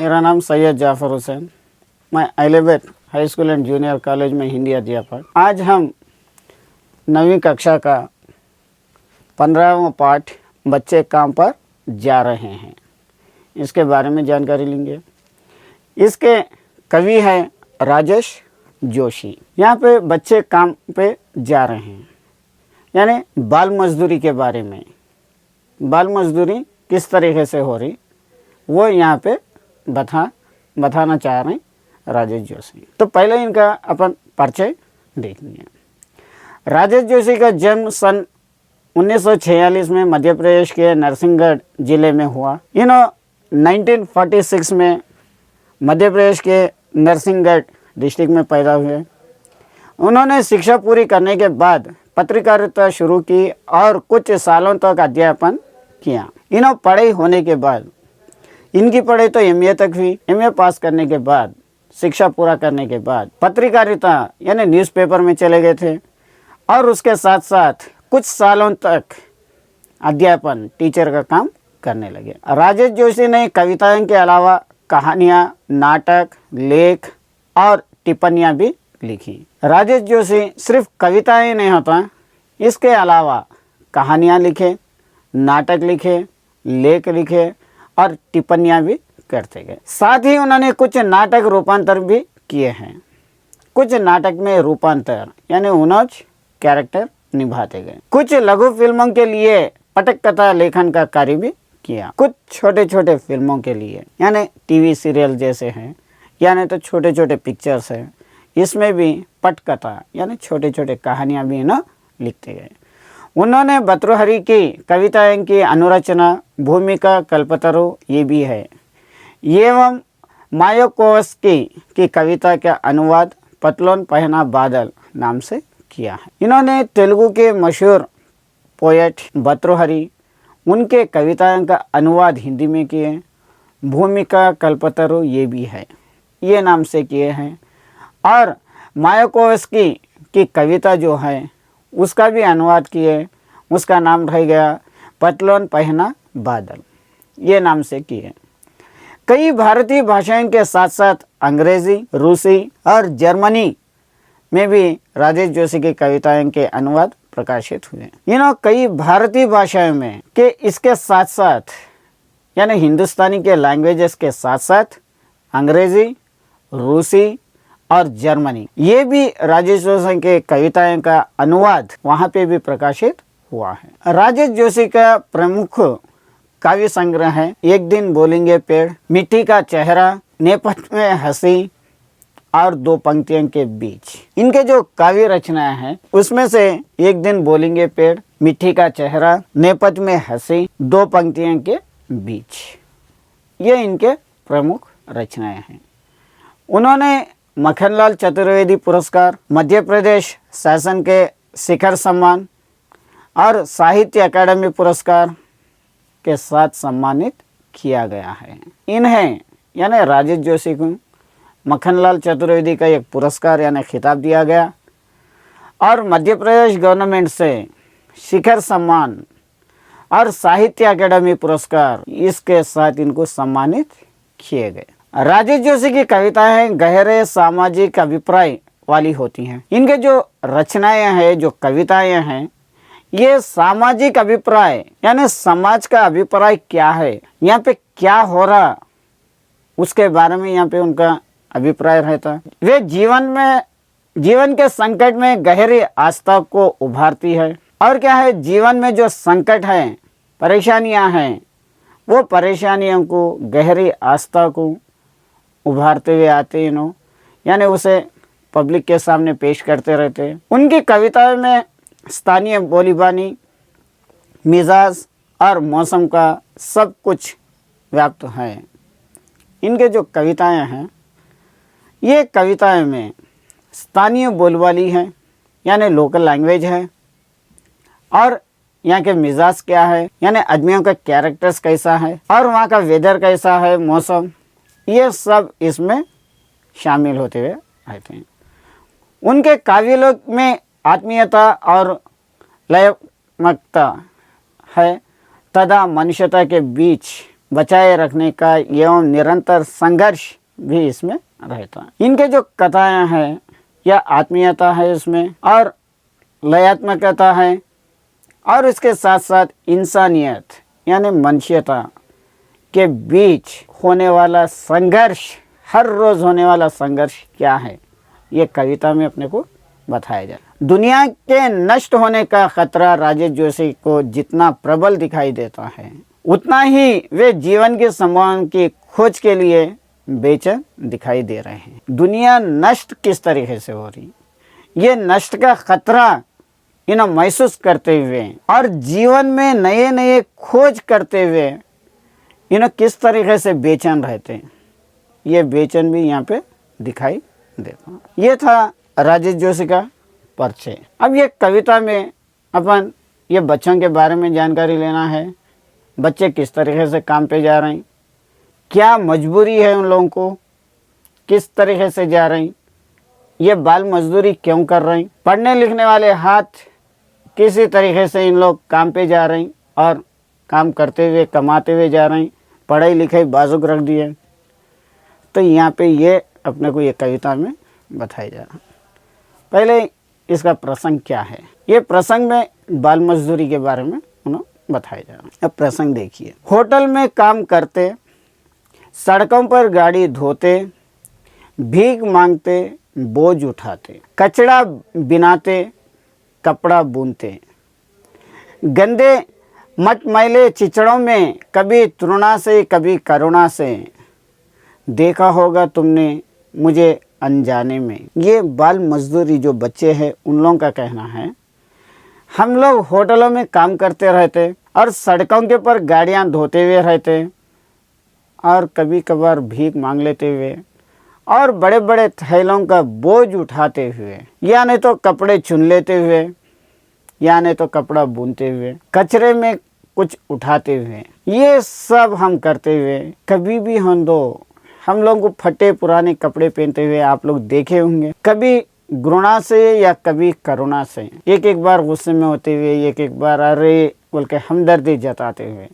मेरा नाम सैयद जाफ़र हुसैन। मैं elevate high school and junior college में हिंदी अध्यापक। आज हम 9वीं कक्षा का 15वां पाठ बच्चे काम पर जा रहे हैं, इसके बारे में जानकारी लेंगे। इसके कवि हैं राजेश जोशी। यहाँ पे बच्चे काम पे जा रहे हैं, यानी बाल मजदूरी के बारे में। बाल मजदूरी किस तरीके से हो रही वो यहाँ पे बताना चाह रहे हैं राजेश जोशी। तो पहले इनका अपन परिचय देख लिए। राजेश जोशी का जन्म सन 1946 में मध्य प्रदेश के नरसिंहगढ़ जिले में हुआ। इन्हों 1946 में मध्य प्रदेश के नरसिंहगढ़ डिस्ट्रिक्ट में पैदा हुए। उन्होंने शिक्षा पूरी करने के बाद पत्रकारिता शुरू की और कुछ सालों तक अध्यापन किया। इन्हों पढ़ाई होने के बाद इनकी पढ़ाई तो एमए तक हुई। एमए पास करने के बाद शिक्षा पूरा करने के बाद पत्रकारिता यानी न्यूज़पेपर में चले गए थे और उसके साथ साथ कुछ सालों तक अध्यापन टीचर का काम करने लगे। राजेश जोशी ने कविताओं के अलावा कहानियाँ, नाटक, लेख और टिप्पणियाँ भी लिखी। राजेश जोशी सिर्फ कविताएं नहीं होता, इसके अलावा कहानियाँ लिखे, नाटक लिखे, लेख लिखे और टिप्पणियाँ भी करते गए। साथ ही उन्होंने कुछ नाटक रूपांतर भी किए हैं। कुछ नाटक में रूपांतर यानी उन्नोच कैरेक्टर निभाते गए। कुछ लघु फिल्मों के लिए पटकथा लेखन का कार्य भी किया। कुछ छोटे छोटे फिल्मों के लिए यानी टीवी सीरियल जैसे हैं, यानी तो छोटे छोटे पिक्चर्स हैं, इसमें भी पटकथा यानी छोटे छोटे कहानियाँ भी ना लिखते गए। उन्होंने भर्तृहरि की कविताओं की अनुरचना भूमिका कल्पतरु ये भी है, एवं मायाकोव्स्की की कविता का अनुवाद पतलून पहना बादल नाम से किया है। इन्होंने तेलुगु के मशहूर पोएट भर्तृहरि उनके कविताओं का अनुवाद हिंदी में किए। भूमिका कल्पतरु ये भी है, ये नाम से किए हैं। और मायाकोव्स्की की कविता जो है उसका भी अनुवाद किए, उसका नाम रह गया पतलून पहना बादल, ये नाम से किए। कई भारतीय भाषाओं के साथ साथ अंग्रेज़ी, रूसी और जर्मनी में भी राजेश जोशी की कविताओं के अनुवाद प्रकाशित हुए। कई भारतीय भाषाओं में के इसके साथ साथ यानी हिंदुस्तानी के लैंग्वेजेस के साथ साथ अंग्रेज़ी, रूसी और जर्मनी ये भी राजेश जोशी के कविताओं का अनुवाद वहाँ पे भी प्रकाशित हुआ है। राजेश जोशी का प्रमुख काव्य संग्रह है एक दिन बोलेंगे पेड़, मिट्टी का चेहरा, नेपथ में हंसी और दो पंक्तियों के बीच। इनके जो काव्य रचनाएं हैं उसमें से एक दिन बोलेंगे पेड़, मिट्टी का चेहरा, नेपथ में हंसी, दो पंक्तियों के बीच, ये इनके प्रमुख रचनाएं हैं। उन्होंने मक्खनलाल चतुर्वेदी पुरस्कार, मध्य प्रदेश शासन के शिखर सम्मान और साहित्य अकादमी पुरस्कार के साथ सम्मानित किया गया है। इन्हें यानी राजेश जोशी को मक्खनलाल चतुर्वेदी का एक पुरस्कार यानी खिताब दिया गया और मध्य प्रदेश गवर्नमेंट से शिखर सम्मान और साहित्य अकादमी पुरस्कार इसके साथ इनको सम्मानित किए गए। राजेश जोशी की कविताएं गहरे सामाजिक अभिप्राय वाली होती हैं। इनके जो रचनाएं हैं, जो कविताएं हैं, ये सामाजिक अभिप्राय यानी समाज का अभिप्राय क्या है, यहाँ पे क्या हो रहा उसके बारे में यहाँ पे उनका अभिप्राय रहता। वे जीवन के संकट में गहरी आस्था को उभारती है। और क्या है, जीवन में जो संकट है, परेशानियां हैं, वो परेशानियों को गहरी आस्था को उभारते हुए आते हैं, यानी उसे पब्लिक के सामने पेश करते रहते हैं। उनकी कविताओं में स्थानीय बोलीबानी, मिजाज और मौसम का सब कुछ व्याप्त है। इनके जो कविताएं हैं, ये कविताएं में स्थानीय बोलबाली है यानी लोकल लैंग्वेज है, और यहाँ के मिजाज क्या है यानी आदमियों का कैरेक्टर्स कैसा है, और वहाँ का वेदर कैसा है, मौसम, ये सब इसमें शामिल होते हुए आते हैं। उनके काव्य में आत्मीयता और लयमकता है तथा मनुष्यता के बीच बचाए रखने का एवं निरंतर संघर्ष भी इसमें रहता है। इनके जो कथाएं हैं या आत्मीयता है इसमें, और लयात्मकता है, और इसके साथ साथ इंसानियत यानी मनुष्यता के बीच होने वाला संघर्ष, हर रोज़ होने वाला संघर्ष क्या है, ये कविता में अपने को बताया जाए। दुनिया के नष्ट होने का खतरा राजेश जोशी को जितना प्रबल दिखाई देता है, उतना ही वे जीवन के संभावना की खोज के लिए बेचैन दिखाई दे रहे हैं। दुनिया नष्ट किस तरीके से हो रही, ये नष्ट का खतरा इन्हें महसूस करते हुए और जीवन में नए नए खोज करते हुए इन्हें किस तरीके से बेचैन रहते हैं, ये बेचैन भी यहाँ पे दिखाई देता। ये था राजेश जोशी का परिचय। अब ये कविता में अपन ये बच्चों के बारे में जानकारी लेना है। बच्चे किस तरीके से काम पे जा रहे हैं, क्या मजबूरी है उन लोगों को, किस तरीके से जा रहे हैं, ये बाल मजदूरी क्यों कर रहे हैं, पढ़ने लिखने वाले हाथ किसी तरीके से इन लोग काम पे जा रहे हैं और काम करते हुए कमाते हुए जा रहे हैं, पढ़ाई लिखाई बाजुक रख दिए। तो यहाँ पे ये अपने को ये कविता में बताया जा रहा। पहले इसका प्रसंग क्या है, ये प्रसंग में बाल मजदूरी के बारे में उन्होंने बताया जा रहा। अब प्रसंग देखिए। होटल में काम करते, सड़कों पर गाड़ी धोते, भीख मांगते, बोझ उठाते, कचड़ा बिनाते, कपड़ा बुनते, गंदे मटमैले चिचड़ों में कभी तृणा से कभी करुणा से देखा होगा तुमने मुझे अनजाने में। ये बाल मजदूरी जो बच्चे हैं उन लोगों का कहना है, हम लोग होटलों में काम करते रहते और सड़कों के पर गाड़ियां धोते हुए रहते और कभी कभार भीख मांग लेते हुए और बड़े बड़े थैलों का बोझ उठाते हुए, या नहीं तो कपड़े चुन लेते हुए, या नहीं तो कपड़ा बुनते हुए, कचरे में कुछ उठाते हुए, ये सब हम करते हुए कभी भी हम लोगों को फटे पुराने कपड़े पहनते हुए आप लोग देखे होंगे। कभी घृणा से या कभी करुणा से, एक एक बार गुस्से में होते हुए, एक एक बार अरे बोल के हमदर्दी जताते हुए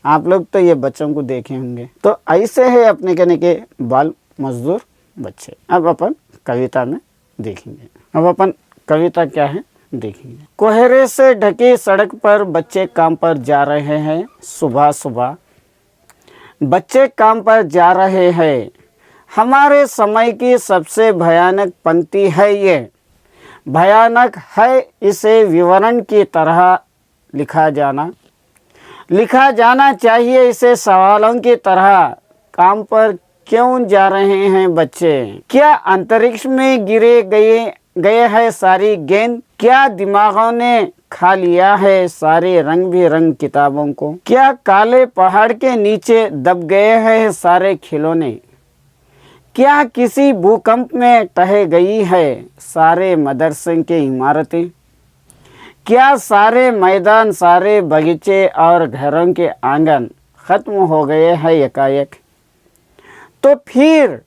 आप लोग तो ये बच्चों को देखे होंगे। तो ऐसे है अपने कहने के बाल मजदूर बच्चे। अब अपन कविता में देखेंगे। अब अपन कविता क्या है देखेंगे। कोहरे से ढकी सड़क पर बच्चे काम पर जा रहे हैं, सुबह सुबह बच्चे काम पर जा रहे हैं। हमारे समय की सबसे भयानक पंक्ति है ये, भयानक है इसे विवरण की तरह लिखा जाना चाहिए इसे सवालों की तरह। काम पर क्यों जा रहे हैं बच्चे, क्या अंतरिक्ष में गिरे गए है सारी गेंद, क्या दिमागों ने खा लिया है सारे रंग बिरंग किताबों को, क्या काले पहाड़ के नीचे दब गए हैं सारे खिलौने, क्या किसी भूकंप में ढह गई है सारे मदरसे के इमारतें, क्या सारे मैदान सारे बगीचे और घरों के आंगन खत्म हो गए हैं एकाएक। तो फिर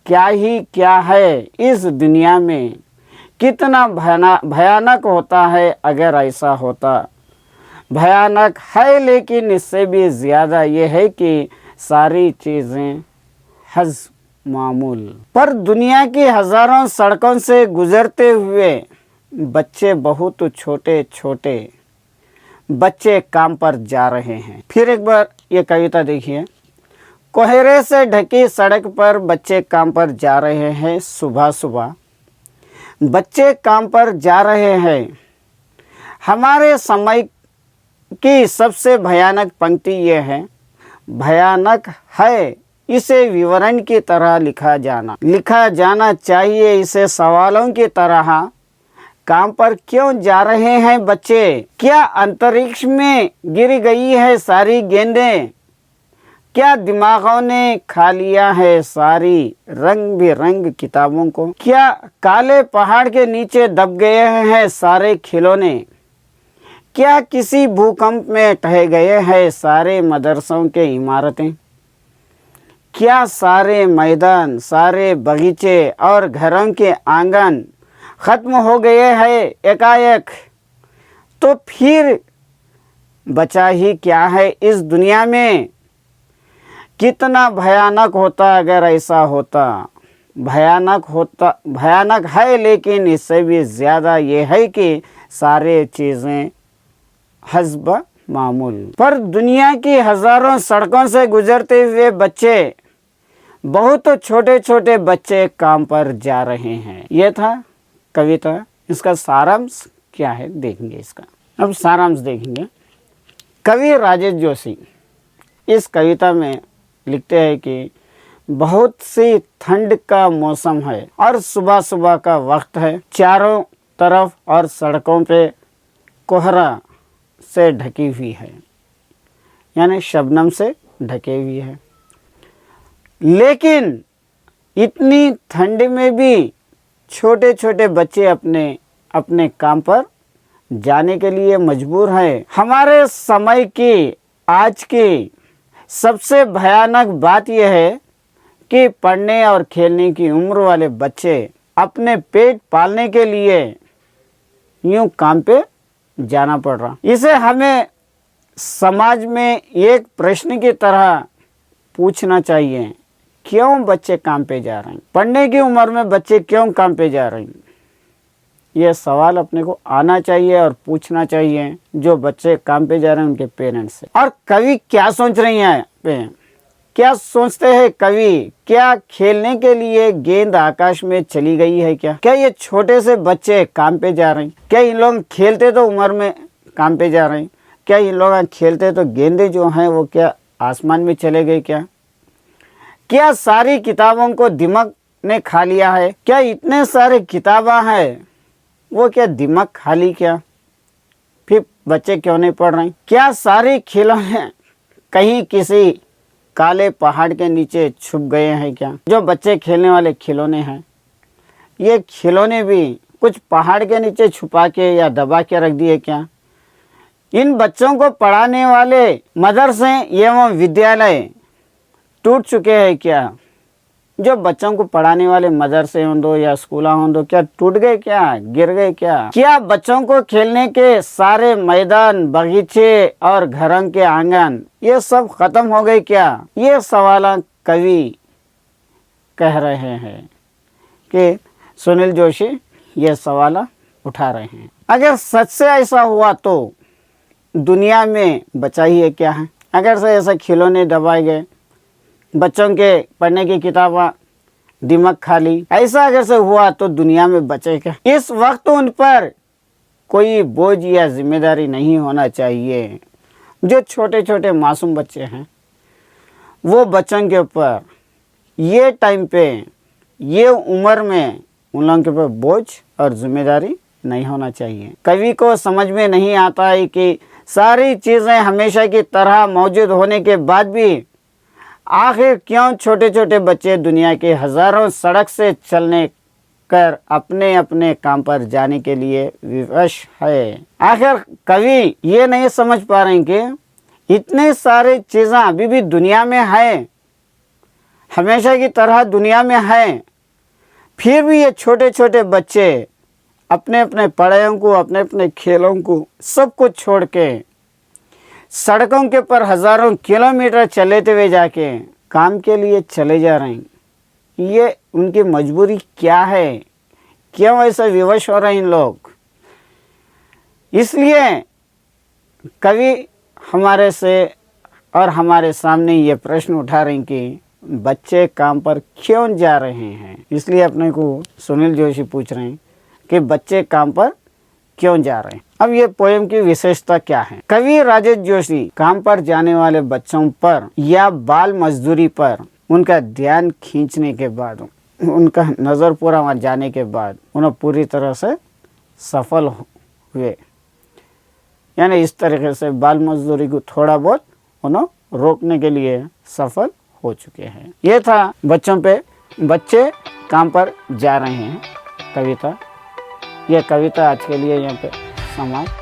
क्या है इस दुनिया में, कितना भयानक होता है अगर ऐसा होता। भयानक है लेकिन इससे भी ज़्यादा ये है कि सारी चीज़ें हज मामूल। पर दुनिया की हज़ारों सड़कों से गुज़रते हुए बच्चे, बहुत छोटे छोटे बच्चे काम पर जा रहे हैं। फिर एक बार ये कविता देखिए। कोहरे से ढकी सड़क पर बच्चे काम पर जा रहे हैं, सुबह सुबह बच्चे काम पर जा रहे हैं। हमारे समय की सबसे भयानक पंक्ति ये है, भयानक है इसे विवरण की तरह लिखा जाना चाहिए इसे सवालों की तरह। काम पर क्यों जा रहे हैं बच्चे, क्या अंतरिक्ष में गिर गई है सारी गेंदें, क्या दिमागों ने खा लिया है सारी रंग बिरंग किताबों को, क्या काले पहाड़ के नीचे दब गए हैं सारे खिलौने, क्या किसी भूकंप में ढह गए हैं सारे मदरसों के इमारतें, क्या सारे मैदान सारे बगीचे और घरों के आंगन खत्म हो गए हैं एकाएक। तो फिर बचा ही क्या है इस दुनिया में, कितना भयानक होता अगर ऐसा होता। भयानक है, लेकिन इससे भी ज़्यादा ये है कि सारे चीज़ें हस्ब मामूल। पर दुनिया की हज़ारों सड़कों से गुजरते हुए बच्चे, बहुत छोटे छोटे बच्चे काम पर जा रहे हैं। ये था कविता। इसका सारांश क्या है देखेंगे। इसका अब सारांश देखेंगे। कवि राजेश जोशी इस कविता में लिखते हैं कि बहुत सी ठंड का मौसम है और सुबह सुबह का वक्त है। चारों तरफ और सड़कों पे कोहरा से ढकी हुई है, यानी शबनम से ढकी हुई है। लेकिन इतनी ठंड में भी छोटे छोटे बच्चे अपने अपने काम पर जाने के लिए मजबूर हैं। हमारे समय की आज की सबसे भयानक बात यह है कि पढ़ने और खेलने की उम्र वाले बच्चे अपने पेट पालने के लिए यूं काम पे जाना पड़ रहा। इसे हमें समाज में एक प्रश्न की तरह पूछना चाहिए, क्यों बच्चे काम पे जा रहे हैं? पढ़ने की उम्र में बच्चे क्यों काम पे जा रहे हैं? यह सवाल अपने को आना चाहिए और पूछना चाहिए जो बच्चे काम पे जा रहे हैं उनके पेरेंट्स से। और कवि क्या सोच रही हैं? क्या सोचते हैं कवि? क्या खेलने के लिए गेंद आकाश में चली गई है क्या? क्या ये छोटे से बच्चे काम पे जा रहे हैं? क्या इन लोग खेलते तो उम्र में काम पे जा रहे हैं? क्या इन लोग खेलते तो गेंदे जो हैं वो क्या आसमान में चले गए क्या? क्या सारी किताबों को दिमाग ने खा लिया है? क्या इतने सारे किताबें हैं वो क्या दिमाग खाली क्या? फिर बच्चे क्यों नहीं पढ़ रहे हैं? क्या सारे खिलौने कहीं किसी काले पहाड़ के नीचे छुप गए हैं क्या? जो बच्चे खेलने वाले खिलौने हैं, ये खिलौने भी कुछ पहाड़ के नीचे छुपा के या दबा के रख दिए क्या? इन बच्चों को पढ़ाने वाले मदरसे एवं विद्यालय टूट चुके हैं क्या? जो बच्चों को पढ़ाने वाले मदरसे हों दो या स्कूल हों दो, क्या टूट गए क्या? गिर गए क्या? क्या बच्चों को खेलने के सारे मैदान, बगीचे और घरों के आंगन ये सब खत्म हो गए क्या? ये सवाल कवि कह रहे हैं कि सुनील जोशी ये सवाल उठा रहे हैं। अगर सच से ऐसा हुआ तो दुनिया में बचा ही है क्या है? अगर से ऐसा खिलौने दबाए गए, बच्चों के पढ़ने की किताबें दिमाग खाली, ऐसा अगर से हुआ तो दुनिया में बचे क्या? इस वक्त उन पर कोई बोझ या जिम्मेदारी नहीं होना चाहिए। जो छोटे छोटे मासूम बच्चे हैं वो बच्चों के ऊपर ये टाइम पे, ये उम्र में उन लोगों के ऊपर बोझ और जिम्मेदारी नहीं होना चाहिए। कवि को समझ में नहीं आता है कि सारी चीज़ें हमेशा की तरह मौजूद होने के बाद भी आखिर क्यों छोटे छोटे बच्चे दुनिया के हज़ारों सड़क से चलने कर अपने अपने काम पर जाने के लिए विवश है। आखिर कवि ये नहीं समझ पा रहे हैं कि इतने सारे चीज़ें अभी भी दुनिया में है, हमेशा की तरह दुनिया में है, फिर भी ये छोटे छोटे बच्चे अपने अपने पढ़ाइयों को, अपने अपने खेलों को, सब कुछ छोड़ के सड़कों के पर हज़ारों किलोमीटर चलते हुए जाके काम के लिए चले जा रहे हैं। ये उनकी मजबूरी क्या है? क्यों ऐसा विवश हो रहे हैं इन लोग? इसलिए कवि हमारे से और हमारे सामने ये प्रश्न उठा रहे हैं कि बच्चे काम पर क्यों जा रहे हैं। इसलिए अपने को सुनील जोशी पूछ रहे हैं कि बच्चे काम पर क्यों जा रहे हैं। अब ये पोएम की विशेषता क्या है? कवि राजेश जोशी काम पर जाने वाले बच्चों पर या बाल मजदूरी पर उनका ध्यान खींचने के बाद, उनका नज़र पूरा वहाँ जाने के बाद उन्हें पूरी तरह से सफल हुए। यानी इस तरीके से बाल मजदूरी को थोड़ा बहुत उन्हें रोकने के लिए सफल हो चुके हैं। ये था बच्चे काम पर जा रहे हैं कविता। यह कविता आज के लिए यहाँ पे समाप्त।